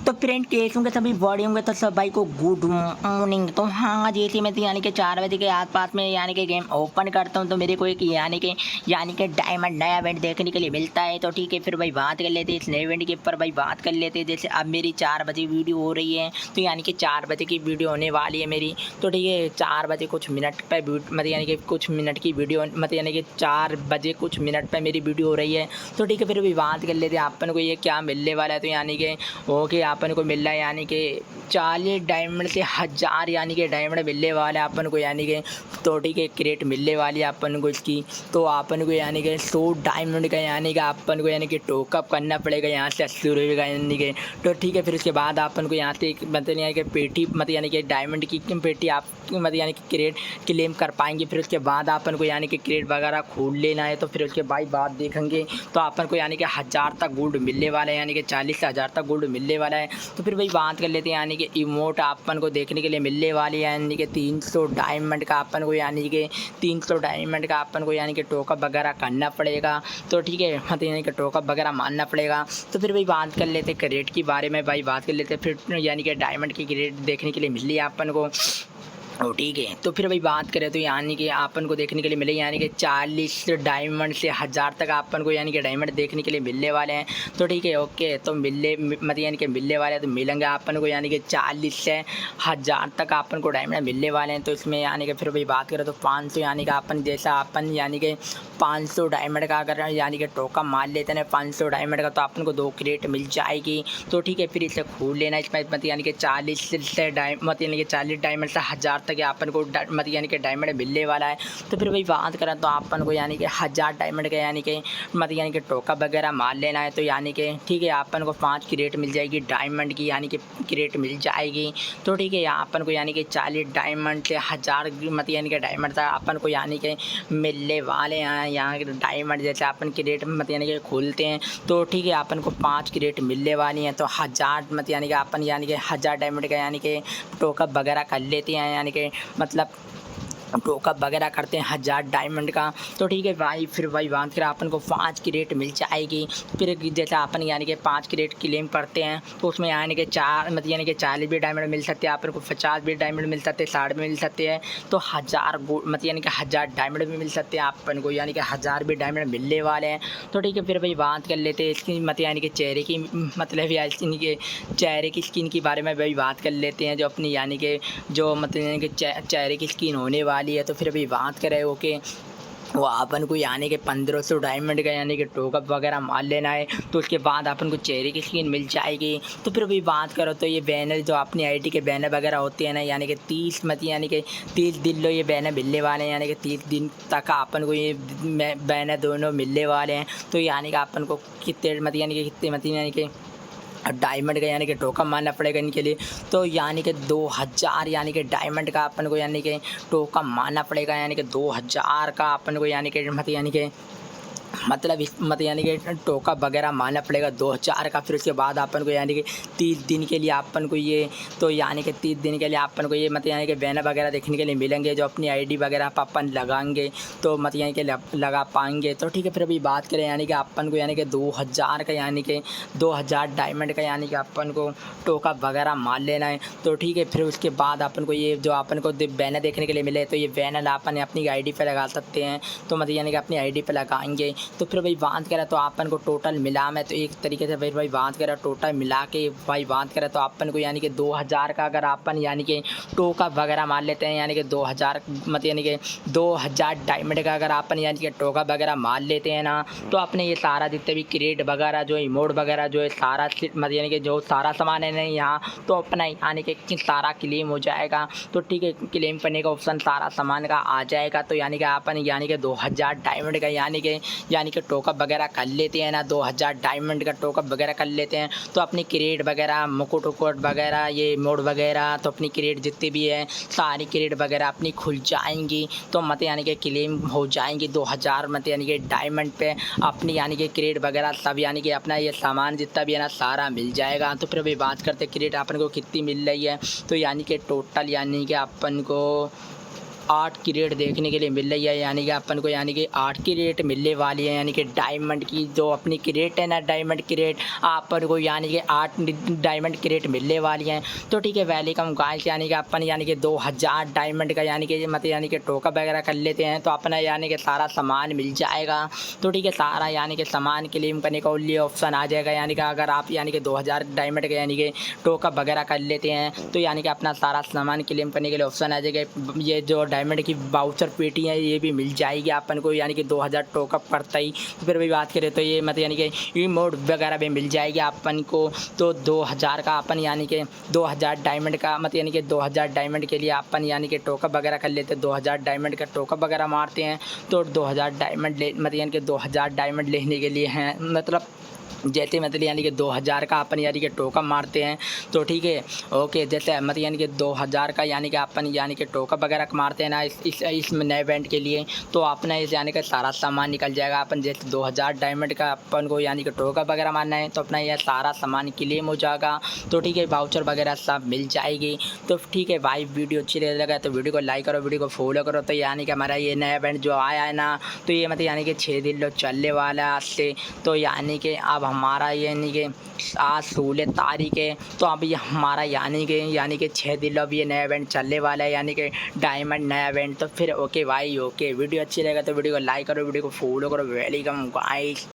तो फ्रेंड कैसे होंगे सभी बॉडी होंगे तो सब भाई को गुड मॉर्निंग। तो हाँ जैसे मैं तो यानी कि 4 बजे के आसपास में यानी कि गेम ओपन करता हूँ तो मेरे को एक यानी कि डायमंड नया इवेंट देखने के लिए मिलता है। तो ठीक है फिर भाई बात कर लेते हैं इस नए इवेंट के ऊपर भाई बात कर लेते हैं। जैसे अब मेरी 4 बजे वीडियो हो रही है तो यानी कि 4 बजे की वीडियो होने वाली है मेरी। तो ठीक है 4 बजे कुछ मिनट पे मतलब यानी कि कुछ मिनट की वीडियो मतलब यानी कि 4 बजे कुछ मिनट पे मेरी वीडियो हो रही है। तो ठीक है फिर भी बात कर लेते हैं अपन को ये क्या मिलने वाला है। तो यानी कि ओके अपन को मिल रहा है यानी कि 40 डायमंड से 1000 यानी कि डायमंड मिलने वाला है अपन को। यानी कि तो ठीक है क्रेट मिलने वाली है अपन को इसकी। तो अपन को यानी कि 100 डायमंड का यानी कि अपन को यानी कि टोकअप करना पड़ेगा यहाँ से 80 रुपये का यानी कि। तो ठीक है फिर उसके बाद अपन को यहाँ से मतलब यानी कि पेटी मतलब यानी कि डायमंड की पेटी आप मतलब यानी कि क्रेट क्लेम कर पाएंगे। फिर उसके बाद अपन को यानी कि क्रेट वगैरह खोल लेना है। तो फिर उसके बाद बात देखेंगे तो अपन को यानी कि 1000 तक गोल्ड मिलने वाला है यानी कि 40 से 1000 तक गोल्ड मिलने वाला है। तो फिर भाई बात कर लेते हैं यानी कि इमोट अपन को देखने के लिए मिलने वाली है यानी कि 300 डायमंड का अपन को यानी कि 300 डायमंड का अपन को यानी कि टोकअप वगैरह करना पड़ेगा। तो ठीक है मतलब यानी कि टोकअप वगैरह मानना पड़ेगा। तो फिर भाई बात कर लेते क्रेट के बारे में भाई बात कर लेते फिर यानी कि डायमंड की क्रेट देखने के लिए मिल रही है अपन को। ओ ठीक है तो फिर भाई बात करें तो यानी कि अपन को देखने के लिए मिले यानी कि 40 डायमंड से 1000 तक अपन को यानी कि डायमंड देखने के लिए मिलने वाले हैं। तो ठीक है ओके तो मतलब यानी कि मिलने वाले हैं तो मिलेंगे अपन को यानी कि 40 से 1000 तक अपन को डायमंड मिलने वाले हैं। तो इसमें यानी कि फिर भाई बात करें तो 500 यानी कि अपन जैसा अपन यानी कि 500 डायमंड का अगर यानी कि टोकन मार लेते हैं 500 डायमंड का तो अपन को 2 क्रेट मिल जाएगी। तो ठीक है फिर इसे खोल लेना इसमें मतलब यानी कि 40 से मतलब यानी कि 40 डायमंड से 1000 तक अपन को मतलब यानी कि डायमंड मिलने वाला है। तो फिर भाई बात करें तो अपन को यानी कि 1000 डायमंड का यानी कि मतलब यानी कि टोकन वगैरह मार लेना है। तो यानी कि ठीक है अपन को 5 क्रेट मिल जाएगी डायमंड की यानी कि क्रेट मिल जाएगी। तो ठीक है यहाँ अपन को यानी कि 40 डायमंड से 1000 मतलब यानी कि डायमंड तक अपन को यानी कि मिलने वाले हैं। यहाँ के डायमंड जैसे अपन क्रेट मतलब यानी कि खोलते हैं तो ठीक है अपन को 5 क्रेट मिलने वाली हैं। तो 1000 मतलब यानी कि अपन यानी कि 1000 डायमंड का यानी कि टोकन वगैरह कर लेते हैं यानी कि मतलब टोकअप वगैरह करते हैं 1000 डायमंड का। तो ठीक है भाई फिर भाई बात करें अपन को 5 क्रेट मिल जाएगी। फिर जैसा अपन यानी कि 5 क्रेट क्लेम करते हैं तो उसमें यानी कि 4 मतलब यानी कि 40 भी डायमंड मिल सकते हैं अपन को, 50 भी डायमंड मिल सकते हैं, 60 भी मिल सकते हैं। तो 1000 मतलब यानी कि 1000 डायमंड भी मिल सकते हैं अपन को यानी कि 1000 भी डायमंड मिलने वाले हैं। तो ठीक है फिर भाई बात कर लेते हैं इसकी मतलब यानी कि चेहरे की मतलब या इनके चेहरे की स्किन के बारे में भाई बात कर लेते हैं जो अपनी यानी कि जो मतलब यानी कि चेहरे की स्किन होने वाली है। तो फिर अभी बात करें ओके वो अपन को यानी कि 1500 डायमंड का यानी कि टोकअप वगैरह मार लेना है। तो उसके बाद अपन को चेहरे की स्किन मिल जाएगी। तो फिर अभी बात करो तो ये बैनर जो अपनी आईडी के बैनर वगैरह होते हैं ना यानी कि 30 मतलब यानी कि 30 दिन लो ये बैनर मिलने वाले हैं यानी कि 30 दिन तक अपन को ये बैनर दोनों मिलने वाले हैं। तो यानी कि अपन को कितने मतलब यानी कि कितने मतलब यानी कि डायमंड का यानी कि टोकन मारना पड़ेगा इनके लिए। तो यानी कि 2000 यानी कि डायमंड का अपन को यानी कि टोकन मारना पड़ेगा यानी कि 2000 का अपन को यानी कि मतलब यानी कि टोकन वगैरह मारना पड़ेगा 2000 का। फिर उसके बाद अपन को यानी कि 30 दिन के लिए अपन को ये तो यानी कि 30 दिन के लिए अपन को ये मतलब यानी कि बैनर वगैरह देखने के लिए मिलेंगे जो अपनी आईडी वगैरह पर अपन लगाएंगे तो मतलब यानी कि लगा पाएंगे। तो ठीक है फिर अभी बात करें यानी कि अपन को यानी कि 2000 का यानी कि 2000 डायमंड का यानी कि अपन को टोकन वगैरह मार लेना है। तो ठीक है फिर उसके बाद अपन को ये जो अपन को बैनर देखने के लिए मिले तो ये बैनर अपन अपनी आईडी पे लगा सकते हैं। तो मतलब यानी कि अपनी आईडी पे लगाएंगे। तो फिर भाई बात करें तो अपन को टोटल मिला में तो एक तरीके से भाई बात करें टोटल मिला के भाई बात करें तो अपन को यानी कि 2000 का अगर अपन यानी कि टोकन वगैरह मार लेते हैं यानी कि 2000 मतलब यानी कि 2000 डायमंड का अगर अपन यानी कि टोकन वगैरह मार लेते हैं ना तो अपने ये सारा जितने भी क्रेट वगैरह जो इमोट वगैरह जो है सारा मतलब यानी कि जो सारा सामान है ना यहाँ तो अपना यानी कि सारा क्लेम हो जाएगा। तो ठीक है क्लेम करने का ऑप्शन सारा सामान का आ जाएगा। तो यानी कि अपन यानी कि 2000 डायमंड का यानी कि टोकन वगैरह कर लेते हैं ना 2000 डायमंड का टोकन वगैरह कर लेते हैं तो अपनी क्रेट वगैरह मुकुट उकुट वगैरह ये मोड वगैरह तो अपनी क्रेट जितनी भी है सारी क्रेट वगैरह अपनी खुल जाएंगी। तो मत यानी कि क्लेम हो जाएंगी 2000 मत यानी कि डायमंड पे अपनी यानी कि क्रेट वगैरह सब यानी कि अपना ये सामान जितना भी है ना सारा मिल जाएगा। तो फिर अभी बात करते क्रेट अपन को कितनी मिल रही है। तो यानी कि टोटल यानी कि अपन को 8 की रेट देखने के लिए मिल रही है, यानी कि अपन को यानी कि 8 की रेट मिलने वाली है, यानी कि डायमंड की जो अपनी की रेट है ना, डायमंड की रेट अपन को यानी कि 8 डायमंड की रेट मिलने वाली है। तो ठीक है, वेलकम गाइस, यानी कि अपन यानी कि 2000 डायमंड का यानी कि मतलब यानी कि टोकन वगैरह कर लेते हैं तो अपना यानी कि सारा सामान मिल जाएगा। तो ठीक है, सारा यानी कि सामान क्लेम करने का लिए ऑप्शन आ जाएगा, यानी कि अगर आप यानी कि 2000 डायमंड का यानी कि टोकन वगैरह कर लेते हैं तो यानी कि अपना सारा सामान क्लेम करने के लिए ऑप्शन आ जाएगा। ये जो डायमंड की वाउचर पेटी है ये भी मिल जाएगी अपन को, यानी कि 2000 टोकन पड़ता ही। तो फिर भी बात करें तो ये मतलब यानी कि इमोट वगैरह भी मिल जाएगी अपन को। तो 2000 का अपन यानी कि 2000 डायमंड का मतलब यानी कि 2000 डायमंड के लिए अपन यानी कि टोकन वगैरह कर लेते हैं, 2000 डायमंड का टोकन वगैरह मारते हैं। तो 2000 डायमंड ले मतलब यानी कि 2000 डायमंड लेने के लिए हैं, मतलब जैसे मतलब यानी कि 2000 का अपन यानी कि टोकन मारते हैं तो ठीक है ओके। जैसे मतलब यानी कि 2000 का यानी कि अपन यानी कि टोकन वगैरह मारते हैं ना इस नए इवेंट के लिए, तो अपना इस यानी कि सारा सामान निकल जाएगा। अपन जैसे 2000 डायमंड का अपन को यानी कि टोकन वगैरह मारना है तो अपना यह सारा सामान क्लेम हो जाएगा। तो ठीक है, वाउचर वगैरह सब मिल जाएगी। तो ठीक है भाई, वीडियो अच्छी लगा तो वीडियो को लाइक करो, वीडियो को फॉलो करो। तो यानी कि हमारा ये नया इवेंट जो आया है ना, तो ये मतलब यानी कि 6 दिन लोग चलने वाला है आज से। तो यानी कि अब हमारा यानी कि आज 16 तारीख है, तो अभी हमारा यानी कि 6 दिन अब ये नया इवेंट चलने वाला है, यानी कि डायमंड नया इवेंट। तो फिर ओके भाई, ओके वीडियो अच्छी लगे तो वीडियो को लाइक करो, वीडियो को फॉलो करो। Welcome guys.